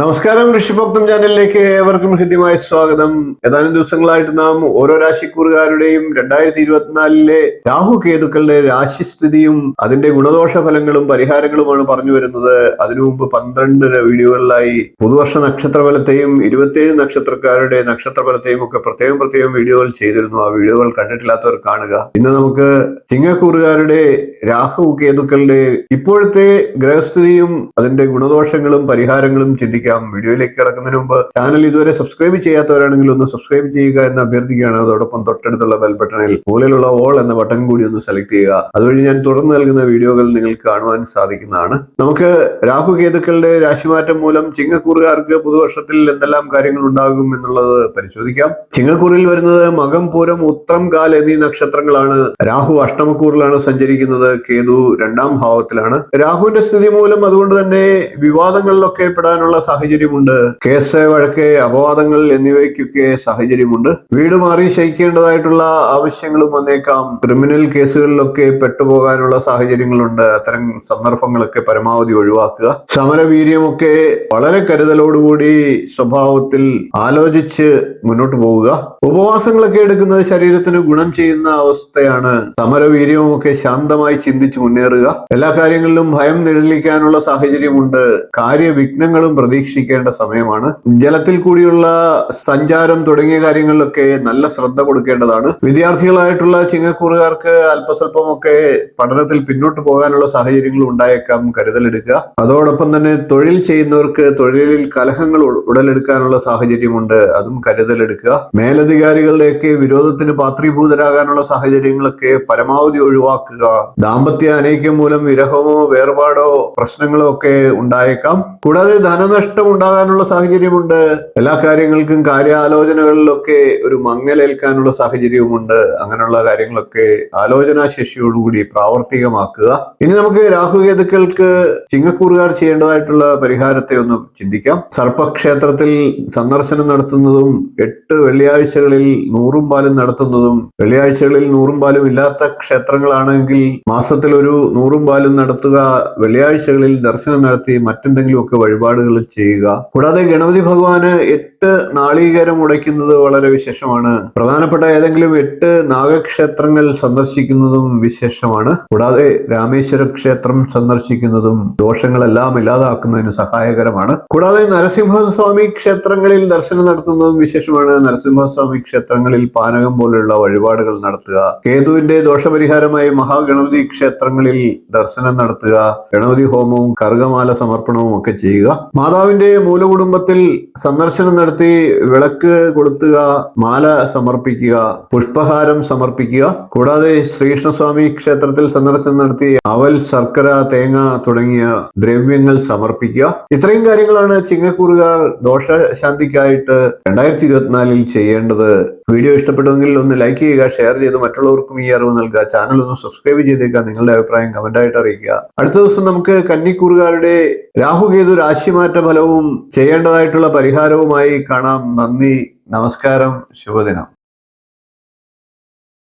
നമസ്കാരം, ഋഷിഭക്തം ചാനലിലേക്ക് ഏവർക്കും ഹൃദ്യമായ സ്വാഗതം. ഏതാനും ദിവസങ്ങളായിട്ട് നാം ഓരോ രാശിക്കൂറുകാരുടെയും 2024 രാഹു കേതുക്കളുടെ രാശിസ്ഥിതിയും അതിന്റെ ഗുണദോഷ ഫലങ്ങളും പരിഹാരങ്ങളുമാണ് പറഞ്ഞു വരുന്നത്. അതിനു മുമ്പ് 12 വീഡിയോകളിലായി പുതുവർഷ നക്ഷത്രഫലത്തെയും 27 നക്ഷത്രക്കാരുടെ നക്ഷത്രഫലത്തെയും ഒക്കെ പ്രത്യേകം വീഡിയോകൾ ചെയ്തിരുന്നു. ആ വീഡിയോകൾ കണ്ടിട്ടില്ലാത്തവർ കാണുക. ഇന്ന് നമുക്ക് ചിങ്ങക്കൂറുകാരുടെ രാഹു കേതുക്കളുടെ ഇപ്പോഴത്തെ ഗ്രഹസ്ഥിതിയും അതിന്റെ ഗുണദോഷങ്ങളും പരിഹാരങ്ങളും ചിന്തിക്കാം. വീഡിയോയിലേക്ക് കിടക്കുന്നതിന് മുമ്പ് ചാനൽ ഇതുവരെ സബ്സ്ക്രൈബ് ചെയ്യാത്തവരാണെങ്കിൽ ഒന്ന് സബ്സ്ക്രൈബ് ചെയ്യുക എന്ന് അഭ്യർത്ഥിക്കുകയാണ്. അതോടൊപ്പം തൊട്ടടുത്തുള്ള ബെൽ ബട്ടണിൽ മുകളിലുള്ള ഓൾ എന്ന ബട്ടൺ കൂടി ഒന്ന് സെലക്ട് ചെയ്യുക. അതുവഴി ഞാൻ തുടർന്ന് നൽകുന്ന വീഡിയോകൾ നിങ്ങൾക്ക് കാണുവാൻ സാധിക്കുന്നതാണ്. നമുക്ക് രാഹു കേതുക്കളുടെ രാശിമാറ്റം മൂലം ചിങ്ങക്കൂറുകാർക്ക് പുതുവർഷത്തിൽ എന്തെല്ലാം കാര്യങ്ങൾ ഉണ്ടാകും എന്നുള്ളത് പരിശോധിക്കാം. ചിങ്ങക്കൂറിൽ വരുന്നത് മകം, പൂരം, ഉത്രം, കാൽ എന്നീ നക്ഷത്രങ്ങളാണ്. രാഹു അഷ്ടമക്കൂറിലാണ് സഞ്ചരിക്കുന്നത്. കേതു 2ാം ഭാവത്തിലാണ്. രാഹുവിന്റെ സ്ഥിതി മൂലം അതുകൊണ്ട് തന്നെ വിവാദങ്ങളിലൊക്കെ പെടാനുള്ള സാഹചര്യമുണ്ട്. കേസ്, വഴക്ക്, അപവാദങ്ങൾ എന്നിവയ്ക്കൊക്കെ സാഹചര്യമുണ്ട്. വീട് മാറി ശയിക്കേണ്ടതായിട്ടുള്ള ആവശ്യങ്ങളും വന്നേക്കാം. ക്രിമിനൽ കേസുകളിലൊക്കെ പെട്ടുപോകാനുള്ള സാഹചര്യങ്ങളുണ്ട്. അത്തരം സന്ദർഭങ്ങളൊക്കെ പരമാവധി ഒഴിവാക്കുക. സമരവീര്യമൊക്കെ വളരെ കരുതലോടുകൂടി സ്വഭാവത്തിൽ ആലോചിച്ച് മുന്നോട്ട് പോവുക. ഉപവാസങ്ങളൊക്കെ എടുക്കുന്നത് ശരീരത്തിന് ഗുണം ചെയ്യുന്ന അവസ്ഥയാണ്. സമരവീര്യമൊക്കെ ശാന്തമായി ചിന്തിച്ച് മുന്നേറുക. എല്ലാ കാര്യങ്ങളിലും ഭയം നിഴലിക്കാനുള്ള സാഹചര്യമുണ്ട്. കാര്യവിഘ്നങ്ങളും പ്രതീക്ഷിക്കേണ്ട സമയമാണ്. ജലത്തിൽ കൂടിയുള്ള സഞ്ചാരം തുടങ്ങിയ കാര്യങ്ങളിലൊക്കെ നല്ല ശ്രദ്ധ കൊടുക്കേണ്ടതാണ്. വിദ്യാർത്ഥികളായിട്ടുള്ള ചിങ്ങക്കൂറുകാർക്ക് അല്പസ്വല്പമൊക്കെ പഠനത്തിൽ പിന്നോട്ട് പോകാനുള്ള സാഹചര്യങ്ങൾ ഉണ്ടായേക്കാം. കരുതലെടുക്കുക. അതോടൊപ്പം തന്നെ തൊഴിൽ ചെയ്യുന്നവർക്ക് തൊഴിലിൽ കലഹങ്ങൾ ഉടലെടുക്കാനുള്ള സാഹചര്യമുണ്ട്. അതും കരുതലെടുക്കുക. മേലധികാരികളുടെയൊക്കെ വിരോധത്തിന് പാത്രീഭൂതരാകാനുള്ള സാഹചര്യങ്ങളൊക്കെ പരമാവധി ഒഴിവാക്കുക. ദാമ്പത്യ അനൈക്യം മൂലം വിരഹമോ വേർപാടോ പ്രശ്നങ്ങളോ ഒക്കെ ഉണ്ടായേക്കാം. കൂടാതെ ധനനഷ്ടം ഉണ്ടാകാനുള്ള സാഹചര്യമുണ്ട്. എല്ലാ കാര്യങ്ങൾക്കും കാര്യാലോചനകളിലൊക്കെ ഒരു മങ്ങലേൽക്കാനുള്ള സാഹചര്യവുമുണ്ട്. അങ്ങനെയുള്ള കാര്യങ്ങളൊക്കെ ആലോചനാ ശേഷിയോടുകൂടി പ്രാവർത്തികമാക്കുക. ഇനി നമുക്ക് രാഹുകേതുക്കൾക്ക് ചിങ്ങക്കൂറുകാർ ചെയ്യേണ്ടതായിട്ടുള്ള പരിഹാരത്തെ ഒന്ന് ചിന്തിക്കാം. സർപ്പക്ഷേത്രത്തിൽ സന്ദർശനം നടത്തുന്നതും 8 വെള്ളിയാഴ്ചകളിൽ 100 പാലും നടത്തുന്നതും, വെള്ളിയാഴ്ചകളിൽ 100 പാലും ഇല്ലാത്ത ക്ഷേത്രങ്ങളാണെങ്കിൽ മാസത്തിൽ ഒരു 100 പാലും നടത്തുക. വെള്ളിയാഴ്ചകളിൽ ദർശനം നടത്തി മറ്റെന്തെങ്കിലുമൊക്കെ വഴിപാടുകൾ ചെയ്യുക. കൂടാതെ ഗണപതി ഭഗവാന് 8 നാളികേരം ഉടയ്ക്കുന്നത് വളരെ വിശേഷമാണ്. പ്രധാനപ്പെട്ട ഏതെങ്കിലും 8 നാഗക്ഷേത്രങ്ങൾ സന്ദർശിക്കുന്നതും വിശേഷമാണ്. കൂടാതെ രാമേശ്വര ക്ഷേത്രം സന്ദർശിക്കുന്നതും ദോഷങ്ങളെല്ലാം ഇല്ലാതാക്കുന്നതിന് സഹായകരമാണ്. കൂടാതെ നരസിംഹസ്വാമി ക്ഷേത്രങ്ങളിൽ ദർശനം നടത്തുന്നതും വിശേഷമാണ്. നരസിംഹസ്വാമി ക്ഷേത്രങ്ങളിൽ പാനകം പോലുള്ള വഴിപാടുകൾ നടത്തുക. കേതുവിന്റെ ദോഷപരിഹാരമായി മഹാഗണപതി ക്ഷേത്രങ്ങളിൽ ദർശനം നടത്തുക. ഗണപതി ഹോമവും കർഗമാല സമർപ്പണവും ഒക്കെ ചെയ്യുക. മാതാവിന്റെ മൂലകുടുംബത്തിൽ സന്ദർശനം നടത്തി വിളക്ക് കൊളുത്തുക, മാല സമർപ്പിക്കുക, പുഷ്പഹാരം സമർപ്പിക്കുക. കൂടാതെ ശ്രീകൃഷ്ണസ്വാമി ക്ഷേത്രത്തിൽ സന്ദർശനം നടത്തി അവൽ, ശർക്കര, തേങ്ങ തുടങ്ങിയ ദ്രവ്യങ്ങൾ സമർപ്പിക്കുക. ഇത്രയും കാര്യങ്ങളാണ് ചിങ്ങക്കൂറുകാർ ദോഷശാന്തിക്കായിട്ട് 2024 ചെയ്യേണ്ടത്. വീഡിയോ ഇഷ്ടപ്പെടുമെങ്കിൽ ഒന്ന് ലൈക്ക് ചെയ്യുക, ഷെയർ ചെയ്ത് മറ്റുള്ളവർക്കും ഈ അറിവ് നൽകുക. ചാനൽ ഒന്ന് സബ്സ്ക്രൈബ് ചെയ്തേക്കുക. നിങ്ങളുടെ അഭിപ്രായം കമന്റായിട്ട് അറിയിക്കുക. അടുത്ത ദിവസം നമുക്ക് കന്നിക്കൂറുകാരുടെ രാഹുകേതു രാശിമാറ്റ ഫലവും ചെയ്യേണ്ടതായിട്ടുള്ള പരിഹാരവുമായി കാണാം. നന്ദി, നമസ്കാരം, ശുഭദിനം.